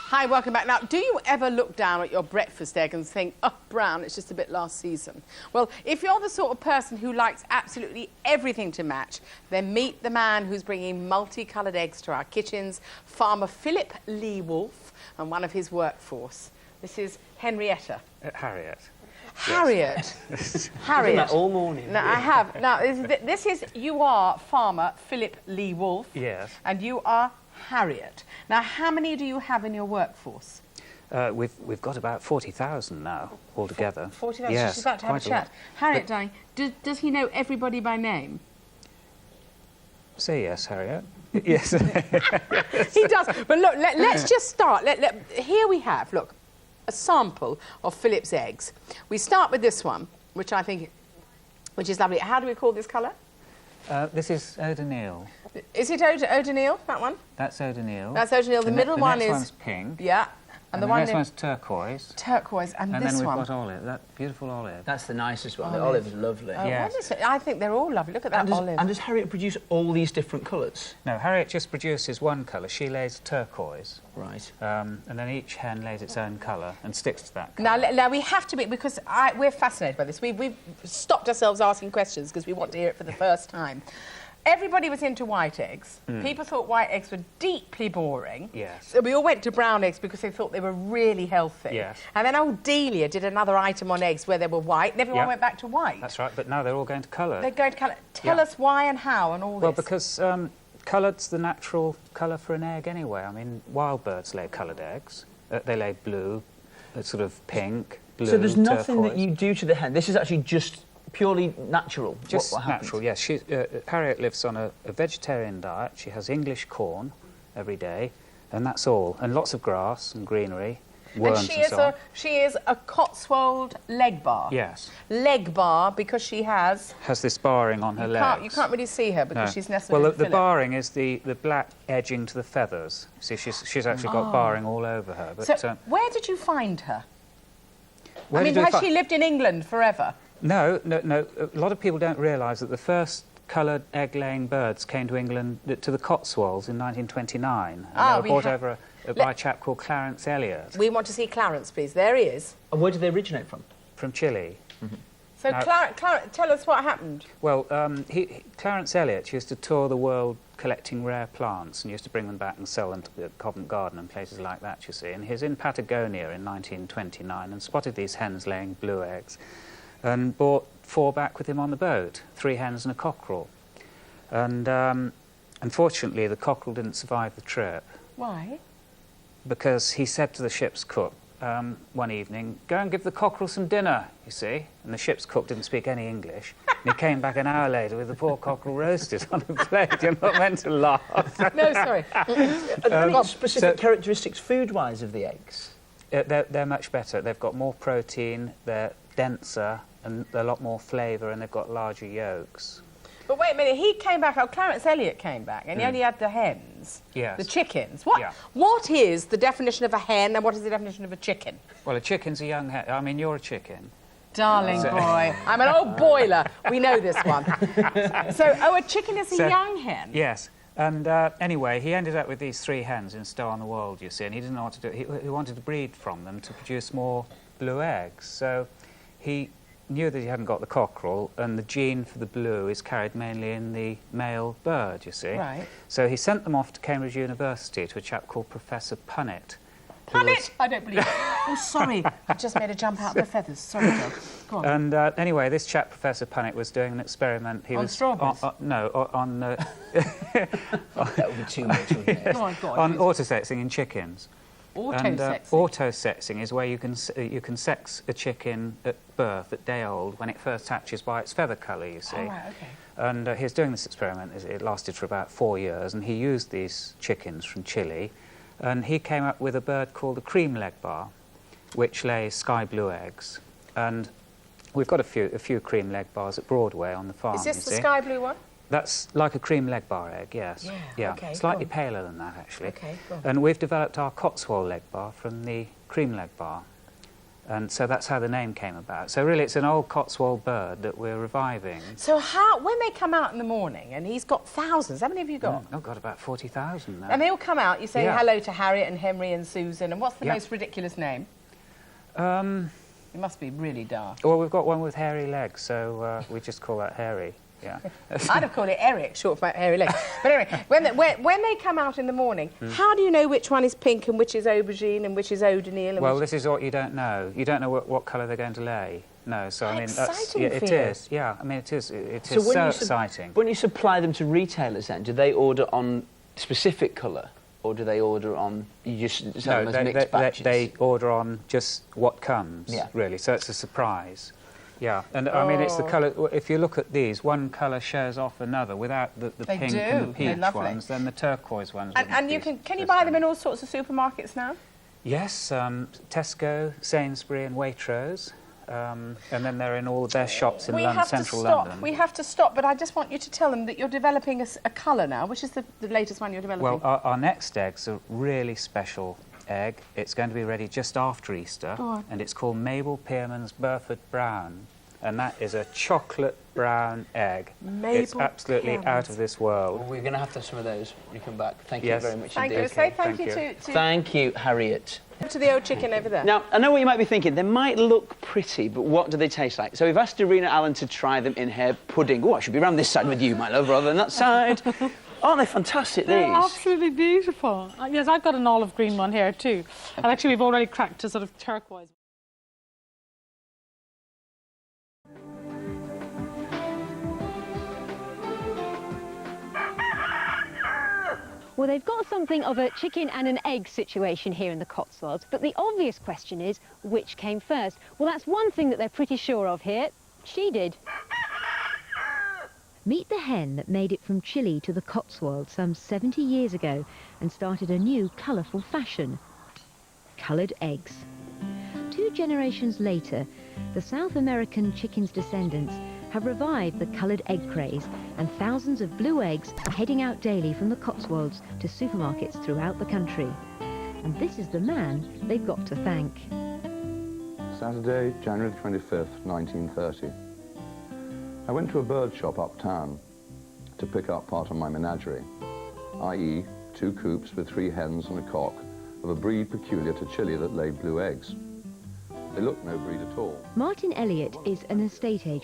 Hi, welcome back. Now, do you ever look down at your breakfast egg and think, oh, brown, it's just a bit last season? Well, if you're the sort of person who likes absolutely everything to match, then meet the man who's bringing multicoloured eggs to our kitchens, farmer Philip Lee-Woolf, and one of his workforce. This is Henrietta. Harriet. Harriet. Yes. Harriet. That all morning. Now, I have. Now, you are farmer Philip Lee-Woolf. Yes. And you are Harriet. Now, how many do you have in your workforce? We've got about 40,000 now altogether. 40,000. Yes, She's about to have a chat. Harriet, darling, does he know everybody by name? Say yes, Harriet. Yes. He does. But look, let's just start. Here we have, look, a sample of Philip's eggs. We start with this one, which is lovely. How do we call this colour? This is O'Donnell. Is it O'Donnell, that one? That's O'Donnell. That's O'Donnell. The middle one is... The next one's pink. Yeah. And the next one's turquoise. Turquoise. And this one... And then we've got olive, that beautiful olive. That's the nicest one. The olive is lovely. Yes. What is it? I think they're all lovely. Look at that olive. And does Harriet produce all these different colours? No, Harriet just produces one colour. She lays turquoise. Right. And then each hen lays its own colour and sticks to that colour. Now we have to be, because we're fascinated by this. We've stopped ourselves asking questions because we want to hear it for the first time. Everybody was into white eggs. People thought white eggs were deeply boring. Yes. So we all went to brown eggs because they thought they were really healthy. Yes. And then old Delia did another item on eggs where they were white, and everyone went back to white. That's right, but now they're all going to colour. They're going to colour. Tell us why and how and all this. Well, because coloured's the natural colour for an egg anyway. I mean, wild birds lay coloured eggs. They lay blue, sort of pink, blue, so there's nothing turquoise. that you do to the hen. This is actually just purely natural. Just what happens? natural, yes. Harriet lives on a vegetarian diet. She has English corn every day, and that's all. And lots of grass and greenery, worms and so on. She is a Cotswold Legbar. Yes. Legbar because she has... Has this barring on her legs. You can't really see her because she's nestled Well, in the barring is the black edging to the feathers. See, she's actually got barring all over her. But, so, where did you find her? I mean, has she lived in England forever? No. A lot of people don't realise that the first coloured egg-laying birds came to England, to the Cotswolds in 1929. And they were brought over by a chap called Clarence Elliott. We want to see Clarence, please. There he is. And where did they originate from? From Chile. So, tell us what happened. Well, Clarence Elliott used to tour the world collecting rare plants and used to bring them back and sell them to Covent Garden and places like that, you see. And he was in Patagonia in 1929 and spotted these hens laying blue eggs, and brought 4 back with him on the boat, 3 hens and a cockerel. And unfortunately, the cockerel didn't survive the trip. Why? Because he said to the ship's cook one evening, go and give the cockerel some dinner, you see. And the ship's cook didn't speak any English. And he came back an hour later with the poor cockerel roasted on a plate. You're not meant to laugh. No, sorry. Any specific characteristics food-wise of the eggs? They're much better. They've got more protein, they're denser, and they're a lot more flavour, and they've got larger yolks. But wait a minute, he came back, Clarence Elliott came back, and he only had the hens. Yes. The chickens. What is the definition of a hen, and what is the definition of a chicken? Well, a chicken's a young hen. I mean, you're a chicken. Darling boy. I'm an old boiler. We know this one. A chicken is a young hen? Yes. And anyway, he ended up with these 3 hens in Stow on the Wold, you see, and he didn't know what to do. He wanted to breed from them to produce more blue eggs. So he knew that he hadn't got the cockerel, and the gene for the blue is carried mainly in the male bird, you see. Right. So he sent them off to Cambridge University to a chap called Professor Punnett. Punnett? I don't believe it. Oh, sorry. I just made a jump out of the feathers. Sorry, Joe. Go on. And anyway, this chap, Professor Punnett, was doing an experiment. On strawberries? On... That would be too much, wouldn't it? Go on. On autosexing in chickens. Autosexing? Autosexing is where you can sex a chicken at birth, at day old, when it first hatches by its feather colour, you see. Oh, right, OK. And he was doing this experiment. It lasted for about 4 years, and he used these chickens from Chile, and he came up with a bird called the cream legbar, which lays sky blue eggs. And we've got a few cream legbars at Broadway on the farm. Is this the sky blue one? That's like a cream legbar egg, yes. Yeah, OK. Slightly paler than that, actually. OK, go on. And we've developed our Cotswold Legbar from the cream legbar. And so that's how the name came about. So really, it's an old Cotswold bird that we're reviving. So when they come out in the morning, and he's got thousands, how many have you got? I've got about 40,000 now. And they all come out, you say Yeah. hello to Harriet and Henry and Susan, and what's the Yeah. most ridiculous name? It must be really daft. Well, we've got one with hairy legs, so we just call that Hairy. Yeah. I'd have called it Eric, short for hairy legs. But anyway, when they come out in the morning, how do you know which one is pink and which is aubergine and which is o'Donnell? And Well, this is what you don't know. You don't know what colour they're going to lay. No, so I mean, exciting yeah, for it you. is. Yeah, I mean, it is so exciting. When you supply them to retailers, then do they order on specific colour, or do they order on you just sell them as mixed batches? They order on just what comes. Yeah. Really. So it's a surprise. Yeah, and I mean, it's the colour. If you look at these, one colour shows off another. Without the They pink do. and the They're peach lovely. ones, then the turquoise ones. And you can you buy them in all sorts of supermarkets now? Yes, Tesco, Sainsbury, and Waitrose, and then they're in all the best shops in central London. We have to stop, but I just want you to tell them that you're developing a colour now. Which is the latest one you're developing? Well, our next egg's a really special egg. It's going to be ready just after Easter, Go on. and it's called Mabel Pearman's Burford Brown, and that is a chocolate brown egg. It's Mabel absolutely Pearman's. out of this world. Well, we're going to have some of those when you come back. Thank Yes. you very much Thank indeed. you. Say Thank thank you you. to Thank you, Harriet. the old chicken over there. Now, I know what you might be thinking. They might look pretty, but what do they taste like? So we've asked Irina Allen to try them in her pudding. Oh, I should be round this side with you, my love, rather than that side. Aren't they fantastic, They're these? absolutely beautiful. Yes, I've got an olive green one here too. And actually we've already cracked a sort of turquoise. Well, they've got something of a chicken and an egg situation here in the Cotswolds, but the obvious question is, which came first? Well, that's one thing that they're pretty sure of here. She did. Meet the hen that made it from Chile to the Cotswolds some 70 years ago and started a new colourful fashion. Coloured eggs. 2 generations later, the South American chicken's descendants have revived the coloured egg craze, and thousands of blue eggs are heading out daily from the Cotswolds to supermarkets throughout the country. And this is the man they've got to thank. Saturday, January 25th, 1930. I went to a bird shop uptown to pick up part of my menagerie, i.e. 2 coops with 3 hens and a cock of a breed peculiar to Chile that laid blue eggs. They looked no breed at all. Martin Elliott is an estate agent